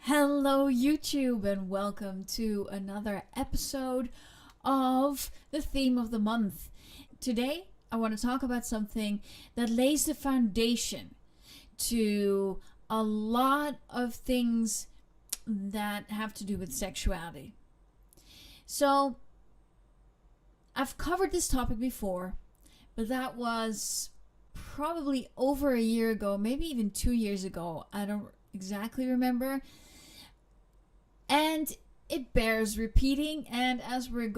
Hello, YouTube, and welcome to another episode of the theme of the month. Today, I want to talk about something that lays the foundation to a lot of things that have to do with sexuality. So, I've covered this topic before, but that was probably over a year ago, maybe even 2 years ago. I don't exactly remember. And it bears repeating, and as we're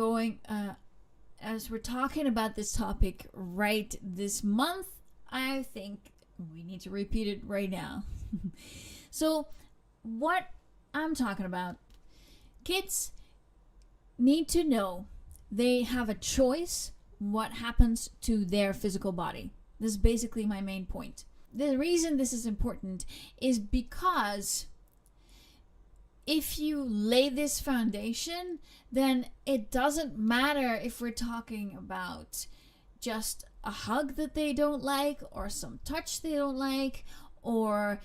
talking about this topic right this month, I think we need to repeat it right now. So, what I'm talking about, kids need to know they have a choice what happens to their physical body. This is basically my main point. The reason this is important is because if you lay this foundation, then it doesn't matter if we're talking about just a hug that they don't like, or some touch they don't like, or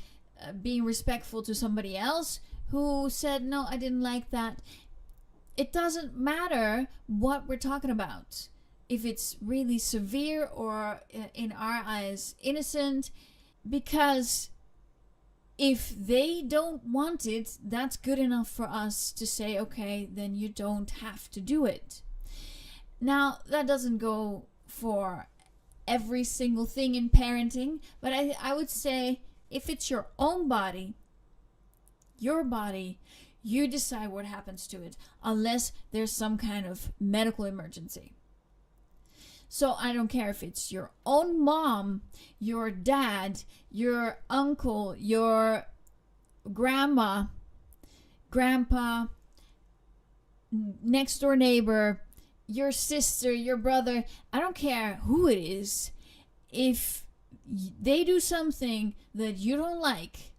being respectful to somebody else who said, no, I didn't like that. It doesn't matter what we're talking about. If it's really severe or, in our eyes, innocent, because if they don't want it, that's good enough for us to say, okay, then you don't have to do it. Now, that doesn't go for every single thing in parenting, but I would say if it's your own body, you decide what happens to it, unless there's some kind of medical emergency. So I don't care if it's your own mom, your dad, your uncle, your grandma, grandpa, next door neighbor, your sister, your brother. I don't care who it is. If they do something that you don't like,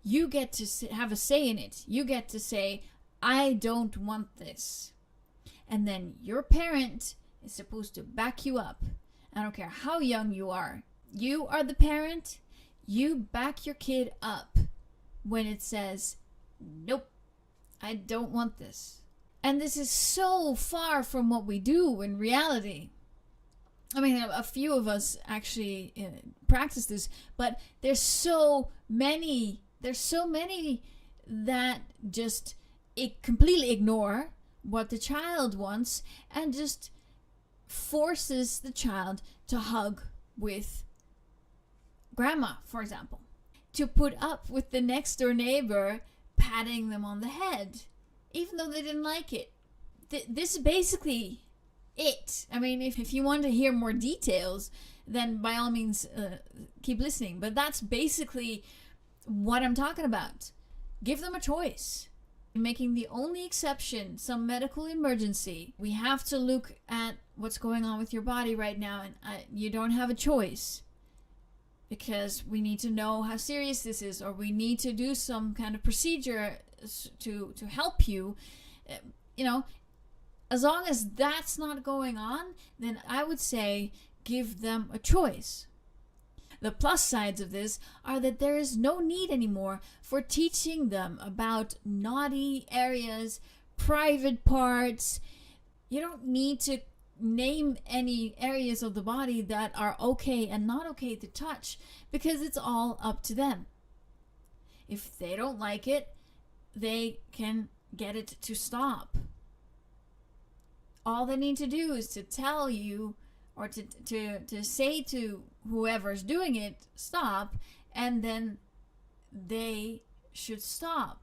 you get to have a say in it. You get to say, I don't want this. And then your parent is supposed to back you up. I don't care how young you are. You are the parent. You back your kid up when it says, nope, I don't want this. And this is so far from what we do in reality. I mean, a few of us actually practice this, but there's so many that just completely ignore what the child wants and just forces the child to hug with grandma, for example, to put up with the next door neighbor patting them on the head, even though they didn't like it. This is basically it. I mean, if you want to hear more details, then by all means keep listening, but that's basically what I'm talking about. Give them a choice. Making the only exception some medical emergency. We have to look at what's going on with your body right now, and you don't have a choice, because we need to know how serious this is, or we need to do some kind of procedure to help you. As long as that's not going on, then I would say give them a choice. The plus sides of this are that there is no need anymore for teaching them about naughty areas, private parts. You don't need to name any areas of the body that are okay and not okay to touch, because it's all up to them. If they don't like it, they can get it to stop. All they need to do is to tell you, or to say to whoever's doing it, stop, and then they should stop.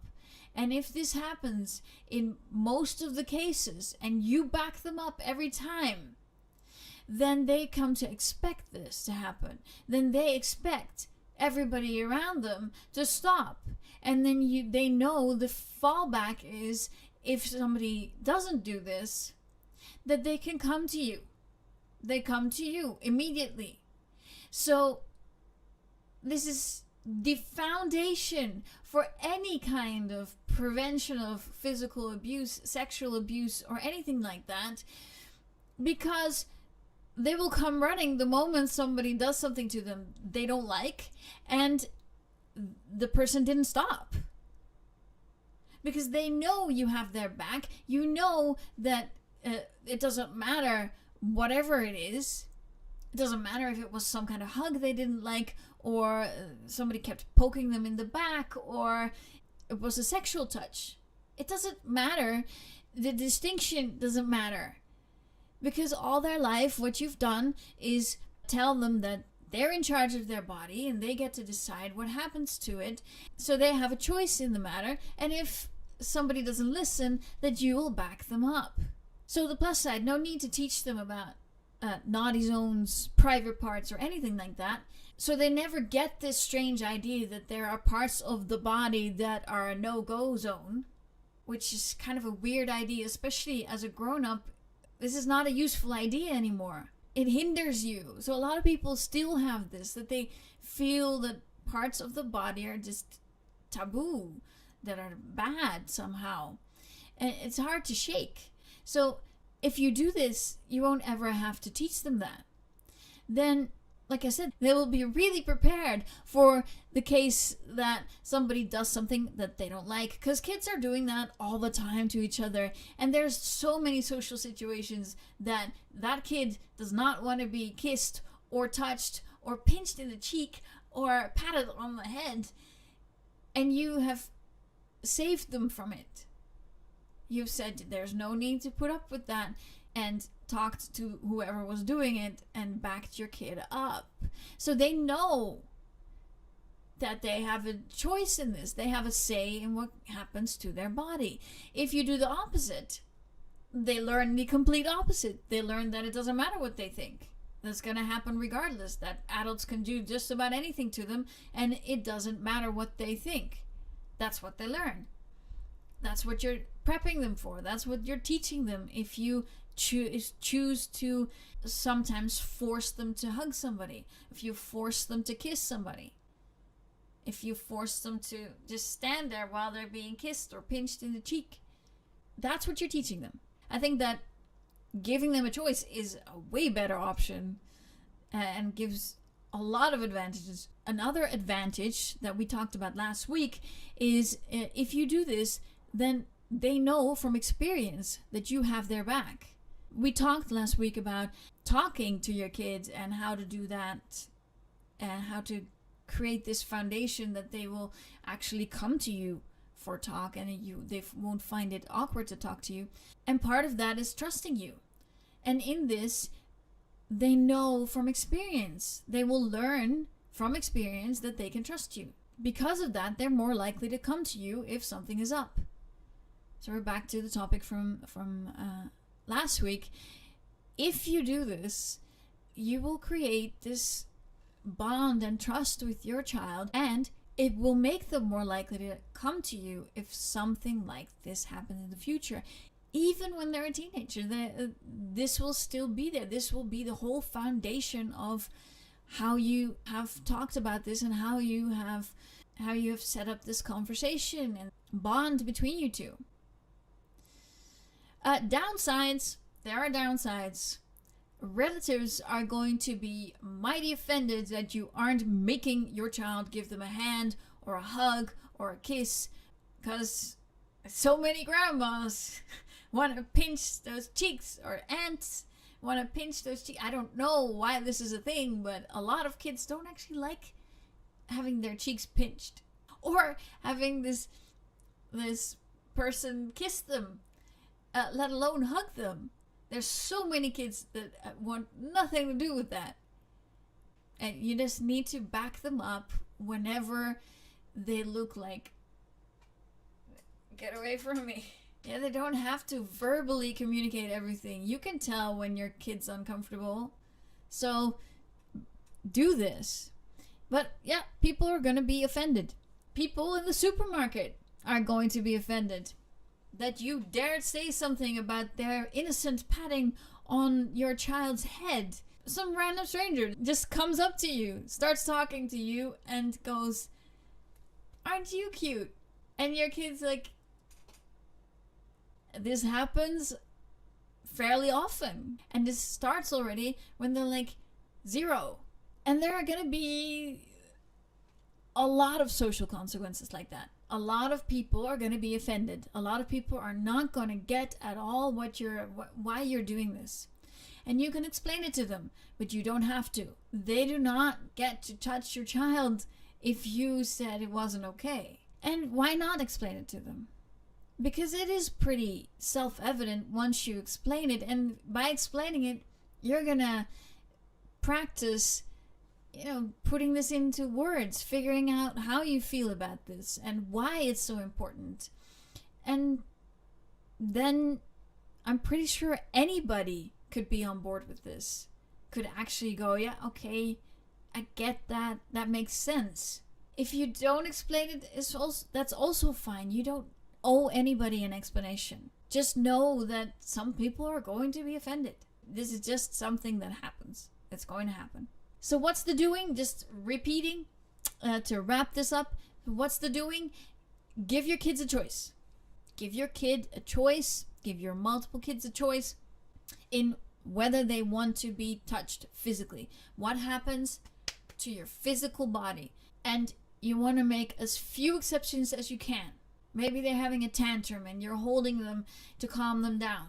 And if this happens in most of the cases, and you back them up every time, then they come to expect this to happen. Then they expect everybody around them to stop. And then they know the fallback is, if somebody doesn't do this, that they can come to you. They come to you immediately. So this is the foundation for any kind of prevention of physical abuse, sexual abuse, or anything like that, because they will come running the moment somebody does something to them they don't like, and the person didn't stop. because they know you have their back. You know that it doesn't matter whatever it is. It doesn't matter if it was some kind of hug they didn't like, or somebody kept poking them in the back, or it was a sexual touch. It doesn't matter. The distinction doesn't matter. Because all their life, what you've done is tell them that they're in charge of their body and they get to decide what happens to it. So they have a choice in the matter. And if somebody doesn't listen, that you will back them up. So the plus side, no need to teach them about naughty zones, private parts, or anything like that. So they never get this strange idea that there are parts of the body that are a no-go zone, which is kind of a weird idea, especially as a grown-up. This is not a useful idea anymore. It hinders you. So a lot of people still have this, that they feel that parts of the body are just taboo, that are bad somehow. And it's hard to shake. So if you do this, you won't ever have to teach them that. Then, like I said, they will be really prepared for the case that somebody does something that they don't like. Because kids are doing that all the time to each other. And there's so many social situations that that kid does not want to be kissed or touched or pinched in the cheek or patted on the head. And you have saved them from it. You've said there's no need to put up with that, and talked to whoever was doing it and backed your kid up. So they know that they have a choice in this. They have a say in what happens to their body. If you do the opposite, they learn the complete opposite. They learn that it doesn't matter what they think. That's going to happen regardless, that adults can do just about anything to them, and it doesn't matter what they think. That's what they learn. That's what you're prepping them for. That's what you're teaching them if you choose to sometimes force them to hug somebody, if you force them to kiss somebody, if you force them to just stand there while they're being kissed or pinched in the cheek. That's what you're teaching them. I think that giving them a choice is a way better option and gives a lot of advantages. Another advantage that we talked about last week is if you do this, then they know from experience that you have their back. We talked last week about talking to your kids and how to do that and how to create this foundation that they will actually come to you for talk and they won't find it awkward to talk to you. And part of that is trusting you. And in this, they know from experience. They will learn from experience that they can trust you. Because of that, they're more likely to come to you if something is up. So we're back to the topic from last week. If you do this, you will create this bond and trust with your child, and it will make them more likely to come to you if something like this happens in the future. Even when they're a teenager, this will still be there. This will be the whole foundation of how you have talked about this and how you have set up this conversation and bond between you two. Downsides. There are downsides. Relatives are going to be mighty offended that you aren't making your child give them a hand or a hug or a kiss, because so many grandmas want to pinch those cheeks, or aunts want to pinch those cheeks. I don't know why this is a thing, but a lot of kids don't actually like having their cheeks pinched or having this person kiss them, let alone hug them. There's so many kids that want nothing to do with that. And you just need to back them up whenever they look like, get away from me. Yeah, they don't have to verbally communicate everything. You can tell when your kid's uncomfortable. So do this. But yeah, people are going to be offended. People in the supermarket are going to be offended that you dared say something about their innocent patting on your child's head. Some random stranger just comes up to you, starts talking to you, and goes, "Aren't you cute?" And your kid's like, this happens fairly often. And this starts already when they're like 0. And there are going to be a lot of social consequences like that. a lot of people are going to be offended. A lot of people are not going to get at all why you're doing this. And you can explain it to them, but you don't have to. They do not get to touch your child if you said it wasn't okay. And why not explain it to them? Because it is pretty self-evident once you explain it, and by explaining it, you're gonna practice, putting this into words, figuring out how you feel about this and why it's so important. And then I'm pretty sure anybody could be on board with this, could actually go, yeah, okay, I get that, that makes sense. If you don't explain it, that's also fine. You don't owe anybody an explanation. Just know that some people are going to be offended. This is just something that happens. It's going to happen. So what's the doing? Just repeating to wrap this up. What's the doing? Give your kids a choice. Give your kid a choice. Give your multiple kids a choice in whether they want to be touched physically. What happens to your physical body? And you want to make as few exceptions as you can. Maybe they're having a tantrum and you're holding them to calm them down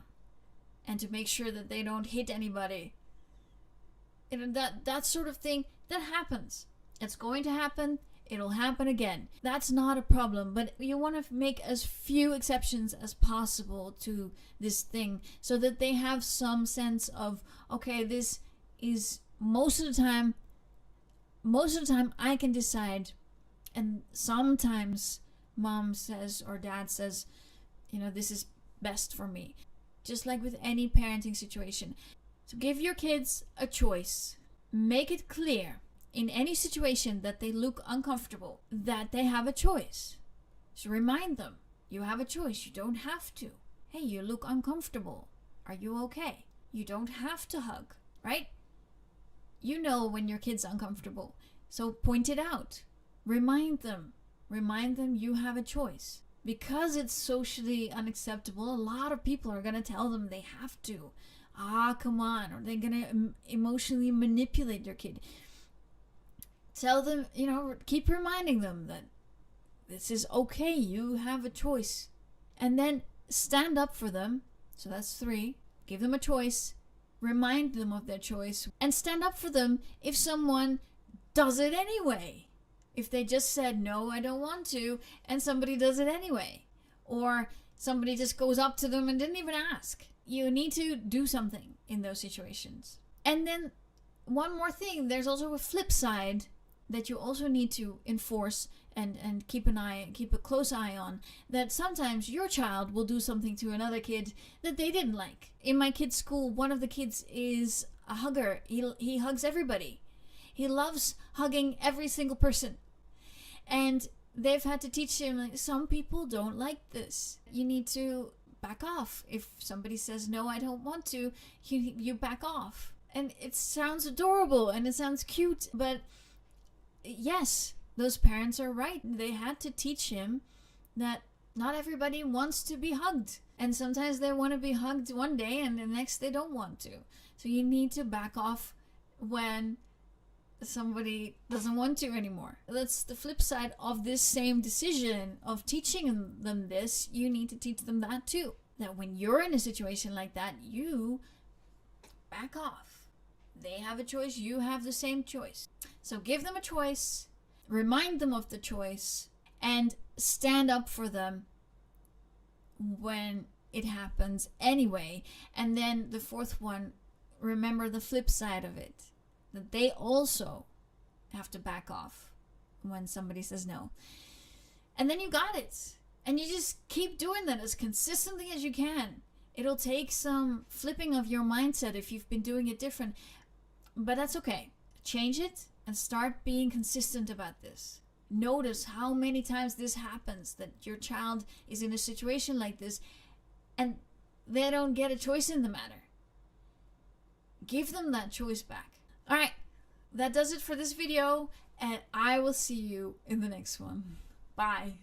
and to make sure that they don't hit anybody. That sort of thing, that happens. It's going to happen. It'll happen again. That's not a problem, but you want to make as few exceptions as possible to this thing so that they have some sense of, okay, this is most of the time I can decide. And sometimes mom says or dad says, this is best for me. Just like with any parenting situation. So give your kids a choice. Make it clear in any situation that they look uncomfortable that they have a choice. So remind them, you have a choice. You don't have to. Hey, you look uncomfortable. Are you okay? You don't have to hug, right? You know when your kid's uncomfortable. So point it out. Remind them you have a choice. Because it's socially unacceptable, a lot of people are going to tell them they have to. Come on. Or they're going to emotionally manipulate their kid. Tell them, keep reminding them that this is okay. You have a choice. And then stand up for them. So that's 3. Give them a choice. Remind them of their choice. And stand up for them if someone does it anyway. If they just said, no, I don't want to, and somebody does it anyway. Or somebody just goes up to them and didn't even ask. You need to do something in those situations. And then one more thing, there's also a flip side that you also need to enforce and keep a close eye on, that sometimes your child will do something to another kid that they didn't like. In my kid's school, one of the kids is a hugger. He hugs everybody. He loves hugging every single person. And they've had to teach him, like, some people don't like this. You need to back off. If somebody says, no, I don't want to, you back off. And it sounds adorable and it sounds cute, but yes, those parents are right. They had to teach him that not everybody wants to be hugged. And sometimes they want to be hugged one day and the next they don't want to. So you need to back off when somebody doesn't want to anymore. That's the flip side of this same decision of teaching them this. You need to teach them that too. That when you're in a situation like that, you back off. They have a choice. You have the same choice. So give them a choice. Remind them of the choice. And stand up for them when it happens anyway. And then the 4th one, remember the flip side of it. That they also have to back off when somebody says no. And then you got it. And you just keep doing that as consistently as you can. It'll take some flipping of your mindset if you've been doing it different. But that's okay. Change it and start being consistent about this. Notice how many times this happens, that your child is in a situation like this and they don't get a choice in the matter. Give them that choice back. Alright, that does it for this video, and I will see you in the next one. Bye.